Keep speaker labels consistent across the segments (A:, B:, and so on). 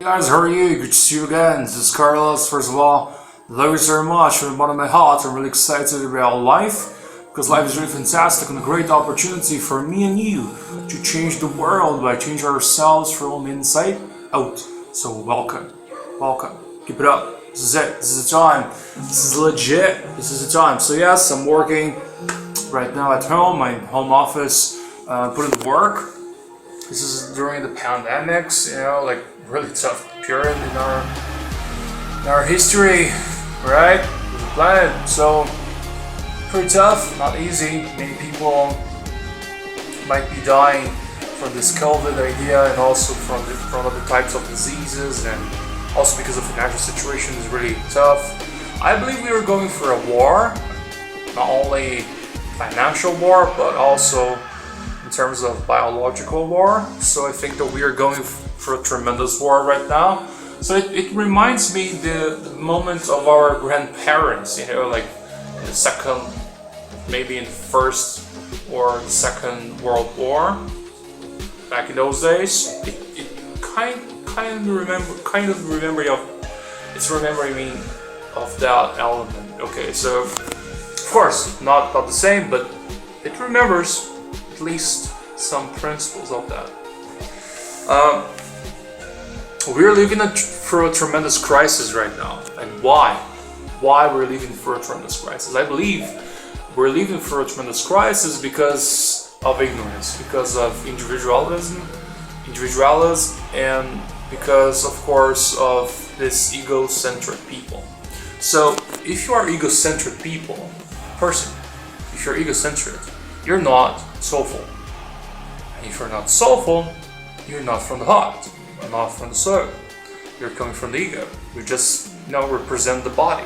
A: Hey guys, how are you? Good to see you again. This is Carlos. First of all, love you very much from the bottom of my heart. I'm really excited about life because life is really fantastic and a great opportunity for me and you to change the world by changing ourselves from inside out. So welcome, keep it up. This is it. This is the time. This is legit. This is the time. So yes, I'm working right now at home, my home office, putting to work. This is during the pandemics, like really tough period in our history, right? With the planet. So pretty tough, not easy. Many people might be dying from this COVID idea, and also from other types of diseases, and also because of the financial situation is really tough. I believe we are going for a war, not only financial war, but also in terms of biological war. So I think that we are going for a tremendous war right now. So it reminds me the moment of our grandparents, like in the second, maybe in the first or the second World War. Back in those days, it it's remembering me of that element. Okay, so of course not the same, but it remembers at least some principles of that. We're living through a tremendous crisis right now. And why? Why we're living through a tremendous crisis? I believe we're living through a tremendous crisis because of ignorance, because of individualism, and because, of course, of this egocentric people. So if you are egocentric if you're egocentric, you're not soulful. And if you're not soulful, you're not from the heart, not from the soul. You're coming from the ego. You just represent the body.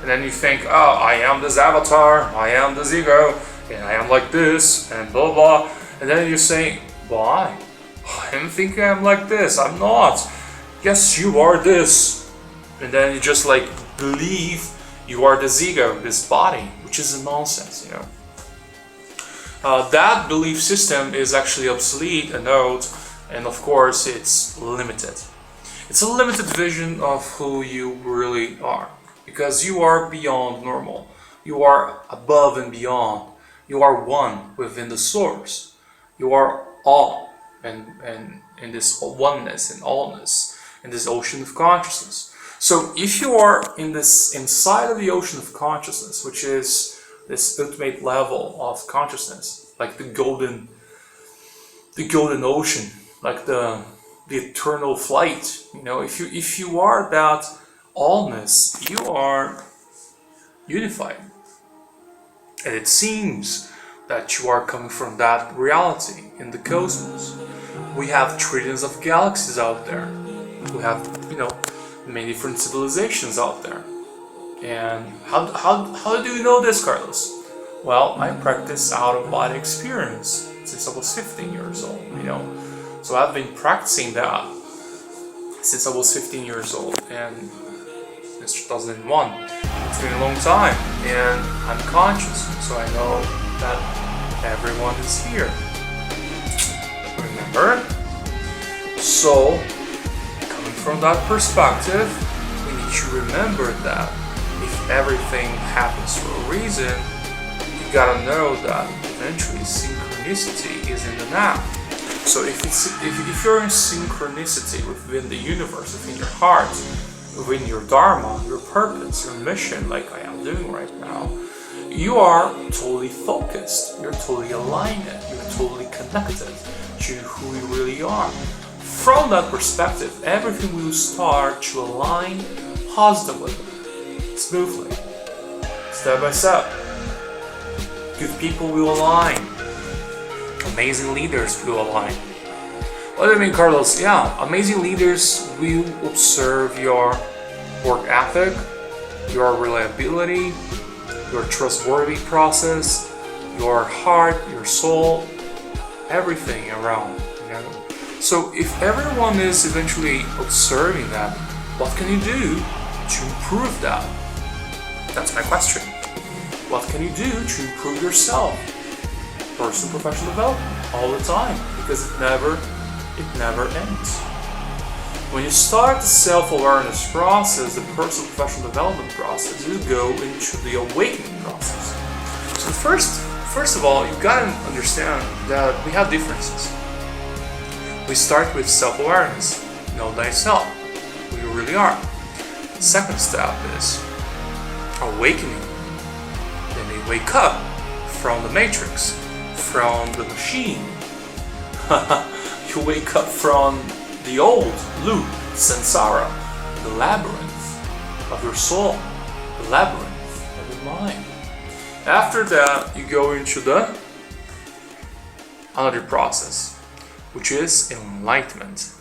A: And then you think, oh, I am this avatar, I am this ego, and I am like this, and blah blah. And then you say, why? I'm thinking I'm like this, I'm not. Yes, you are this. And then you just believe you are this ego, this body, which is a nonsense, That belief system is actually obsolete and old, and of course it's limited. It's a limited vision of who you really are, because you are beyond normal. You are above and beyond. You are one within the source. You are all, and in this oneness and allness, in this ocean of consciousness. So if you are inside of the ocean of consciousness, which is this ultimate level of consciousness, like the golden ocean, like the eternal flight. If you are that allness, you are unified, and it seems that you are coming from that reality in the cosmos. We have trillions of galaxies out there. We have many different civilizations out there. And how do you know this, Carlos? Well, I practice out-of-body experience since I was 15 years old, So I've been practicing that since I was 15 years old, and since 2001. It's been a long time, and I'm conscious, so I know that everyone is here. Remember? So, coming from that perspective, we need to remember that if everything happens for a reason, you gotta know that eventually synchronicity is in the now. So if you're in synchronicity within the universe, within your heart, within your dharma, your purpose, your mission, like I am doing right now, you are totally focused, you're totally aligned, you're totally connected to who you really are. From that perspective, everything will start to align positively, smoothly, step by step. Good people will align. Amazing leaders will align. What do you mean, Carlos? Yeah, amazing leaders will observe your work ethic, your reliability, your trustworthy process, your heart, your soul, everything around. So if everyone is eventually observing that, what can you do to improve that? That's my question. What can you do to improve yourself? Personal, professional development all the time, because it never ends. When you start the self-awareness process, the personal professional development process, you go into the awakening process. So first of all, you gotta understand that we have differences. We start with self-awareness, know thyself, who you really are. Second step is awakening. Then you wake up from the matrix, from the machine. You wake up from the old loop, samsara, the labyrinth of your soul, the labyrinth of your mind. After that, you go into the another process, which is enlightenment.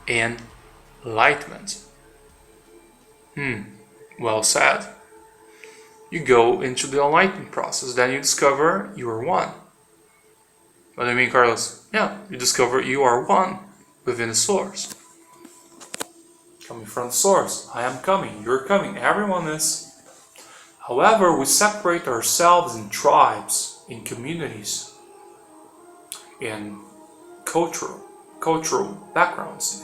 A: Enlightenment. Well said. You go into the enlightenment process, then you discover you are one. What do you mean, Carlos? Yeah, you discover you are one within the source. Coming from the source. I am coming, you're coming, everyone is. However, we separate ourselves in tribes, in communities, in cultural backgrounds,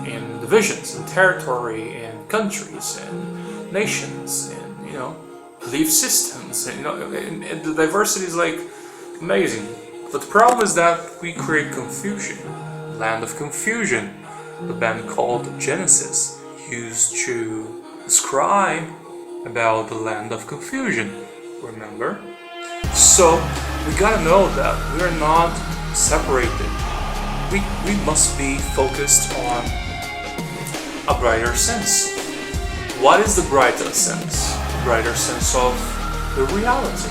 A: in divisions, in territory, in countries, in nations, in belief systems, and the diversity is like amazing. But the problem is that we create confusion, land of confusion. The band called Genesis used to describe about the land of confusion, remember? So we gotta know that we are not separated. We must be focused on a brighter sense. What is the brighter sense? The brighter sense of the reality.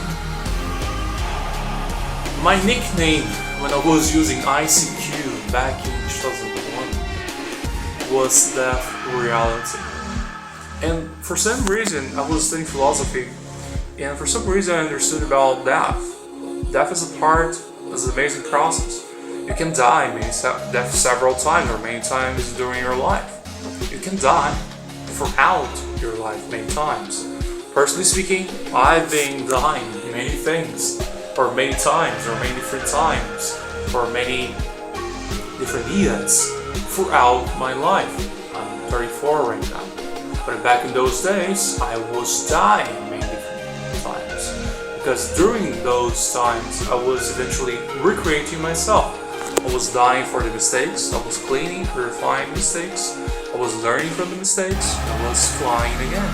A: My nickname when I was using ICQ back in 2001 was that reality. And for some reason I was studying philosophy, and for some reason I understood about death. Death is an amazing process. You can die death several times or many times during your life. You can die throughout your life many times. Personally speaking, I've been dying many things, or many times, or many different times, or many different years throughout my life. I'm 34 right now. But back in those days, I was dying many different times. Because during those times, I was eventually recreating myself. I was dying for the mistakes, I was cleaning, purifying mistakes, I was learning from the mistakes, I was flying again.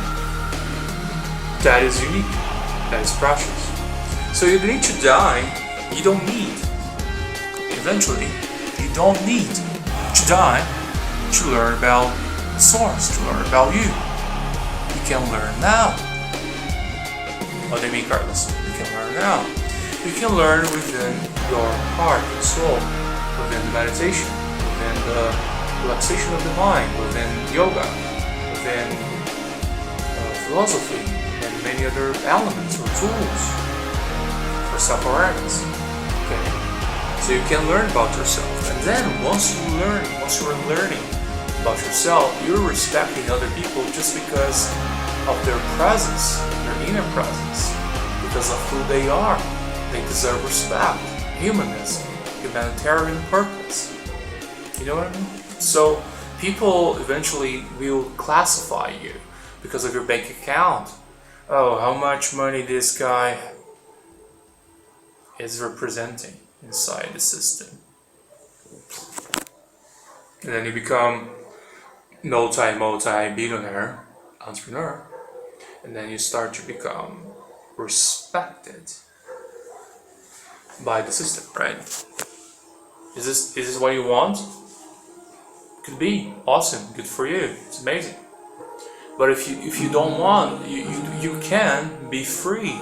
A: That is unique, that is precious. So you need to die, you don't need. Eventually, you don't need to die to learn about the source, to learn about you. You can learn now. What do you mean, Carlos? You can learn now. You can learn within your heart and soul, within the meditation, within the relaxation of the mind, within yoga, within philosophy, and many other elements or tools for self-awareness. Okay? So you can learn about yourself. And then once you are learning about yourself, you're respecting other people just because of their presence, their inner presence, because of who they are. They deserve respect, humanism, humanitarian purpose. You know what I mean? So people eventually will classify you because of your bank account. Oh, how much money this guy is representing inside the system. And then you become multi-billionaire entrepreneur. And then you start to become respected by the system, right? Is this what you want? Could be awesome, good for you, it's amazing. But if you don't want, you can be free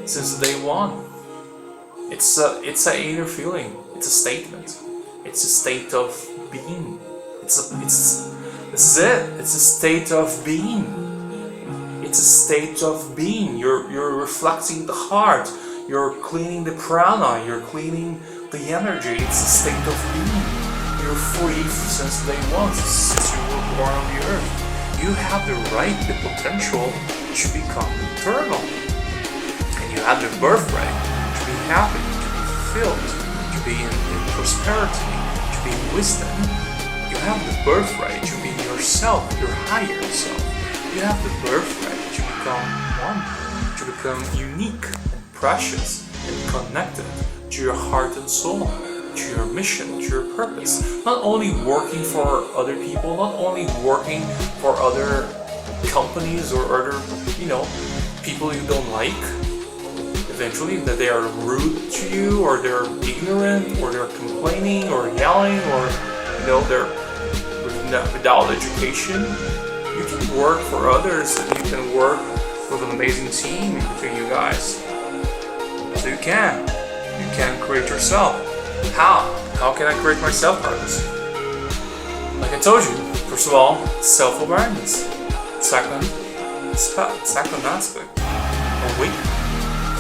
A: since day one. It's an inner feeling. It's a statement. It's a state of being. This is it. It's a state of being. It's a state of being. You're reflecting the heart. You're cleaning the prana. You're cleaning the energy. It's a state of being. You're free since day one, since you were born on the earth. You have the right, the potential to become eternal. And you have the birthright to be happy, to be fulfilled, to be in prosperity, to be in wisdom. You have the birthright to be yourself, your higher self. You have the birthright to become one, to become unique and precious and connected to your heart and soul, to your mission, to your purpose. Not only working for other people, not only working for other companies or other, people you don't like. Eventually, that they are rude to you, or they're ignorant, or they're complaining, or yelling, or they're without education. You can work for others, and you can work with an amazing team between you guys. So you can create yourself. How can I create myself, Carlos? Like I told you, first of all, self-awareness. Second aspect, awakening.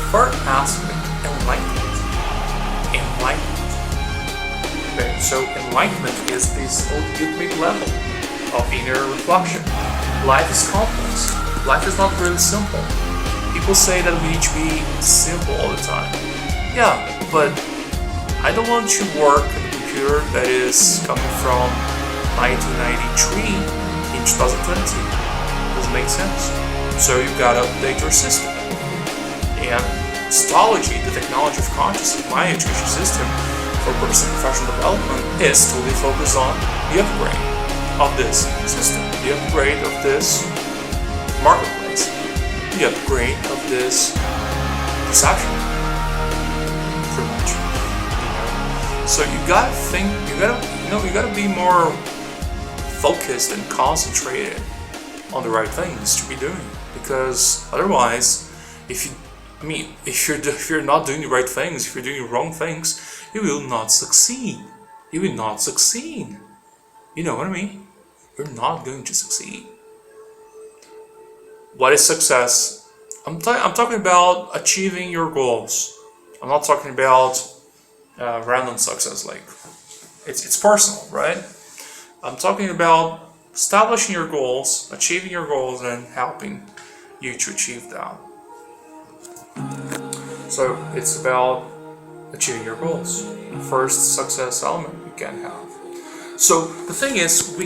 A: Third aspect, enlightenment. Okay, so enlightenment is this ultimate level of inner reflection. Life is complex. Life is not really simple. People say that we need to be simple all the time. Yeah, but I don't want to work on a computer that is coming from 1993 in 2020. Doesn't make sense. So you've got to update your system. And astrology, the technology of consciousness, my education system for personal and professional development, is totally focused on the upgrade of this system, the upgrade of this marketplace, the upgrade of this perception. Pretty much. So you gotta think, you gotta be more focused and concentrated on the right things to be doing, because otherwise, if you're not doing the right things, if you're doing the wrong things, you will not succeed. You will not succeed. You know what I mean? You're not going to succeed. What is success? I'm talking about achieving your goals. I'm not talking about random success, like it's personal, right? I'm talking about establishing your goals, achieving your goals, and helping you to achieve that. So it's about achieving your goals. First success element you can have. So the thing is, we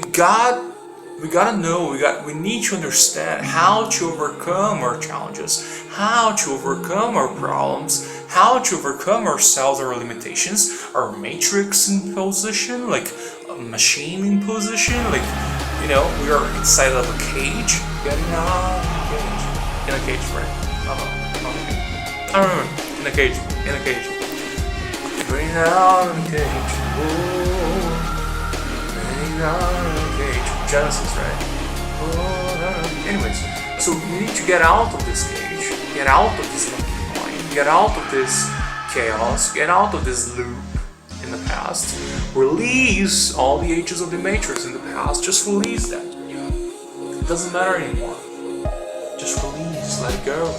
A: need to understand how to overcome our challenges, how to overcome our problems, how to overcome ourselves, our limitations, our matrix in position, like a machine in position, like we are inside of a cage, getting out of the cage, in a cage, right? I don't remember. In a cage. Getting out of the cage. Getting out of the cage. Genesis, right? Anyways, so we need to get out of this cage, get out of this monkey mind, get out of this chaos, get out of this loop in the past, release all the ages of the matrix in the past, just release that. It doesn't matter anymore. Just release, let it go.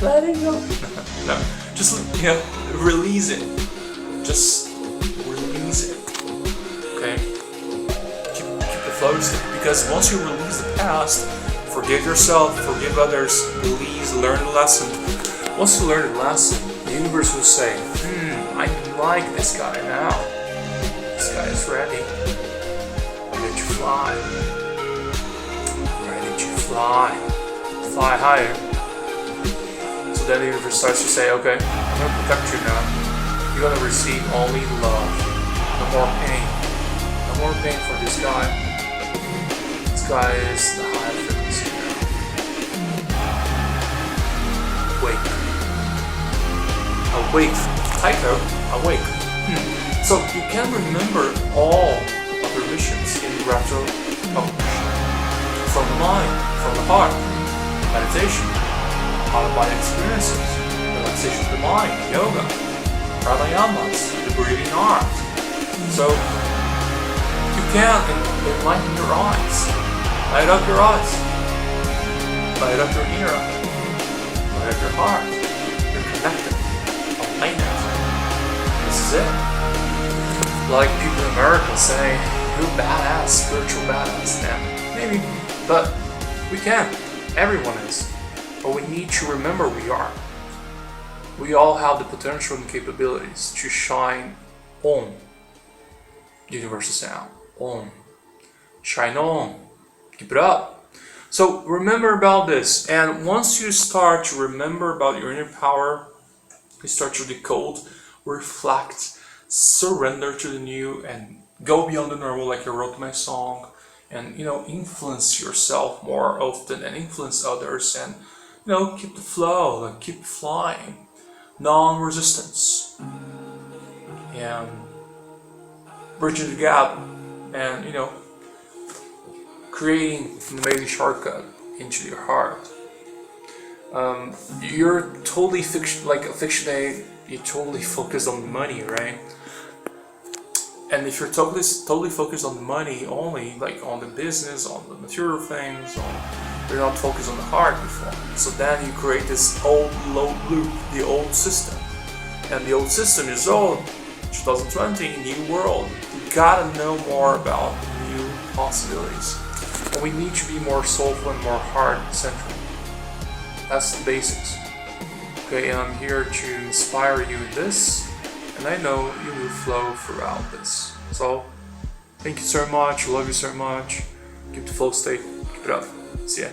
A: Let it go. No, just release it. Just release it. Okay? Keep the flow stick, because once you release the past, forgive yourself, forgive others, release, learn the lesson. Once you learn the lesson, the universe will say, I like this guy now. This guy is ready. Ready to fly. Ready to fly. Fly higher. Then the universe starts to say, okay, I'm going to protect you now. You're going to receive only love. No more pain. No more pain for this guy. This guy is the high frequency now. Awake. Awake. Tycho, awake. So you can remember all of your missions in retro from the mind, from the heart, meditation, out-of-body experiences, relaxation of the mind, yoga, pranayamas, the breathing art. So you can enlighten your eyes, light up your eyes, light up your inner eye, light up your heart. You're connected, alignment. This is it. Like people in America say, you're badass, spiritual badass. Yeah, maybe, but we can. Everyone is. But we need to remember we are. We all have the potential and capabilities to shine on. universal sound. On. Shine on. Keep it up. So remember about this, and once you start to remember about your inner power, you start to decode, reflect, surrender to the new, and go beyond the normal, like I wrote my song, and influence yourself more often and influence others, and keep the flow, like keep flying, non-resistance, and bridging the gap, and creating an amazing shortcut into your heart. You're totally you totally focused on the money, right? And if you're totally focused on the money only, like on the business, on the material things, you're not focused on the heart before. So then you create this old loop, the old system. And the old system is old. 2020, new world. We gotta know more about new possibilities. And we need to be more soulful and more heart-centered. That's the basics. Okay, and I'm here to inspire you in this, and I know you will flow throughout this. So, thank you so much, love you so much. Keep the flow state, keep it up. See ya.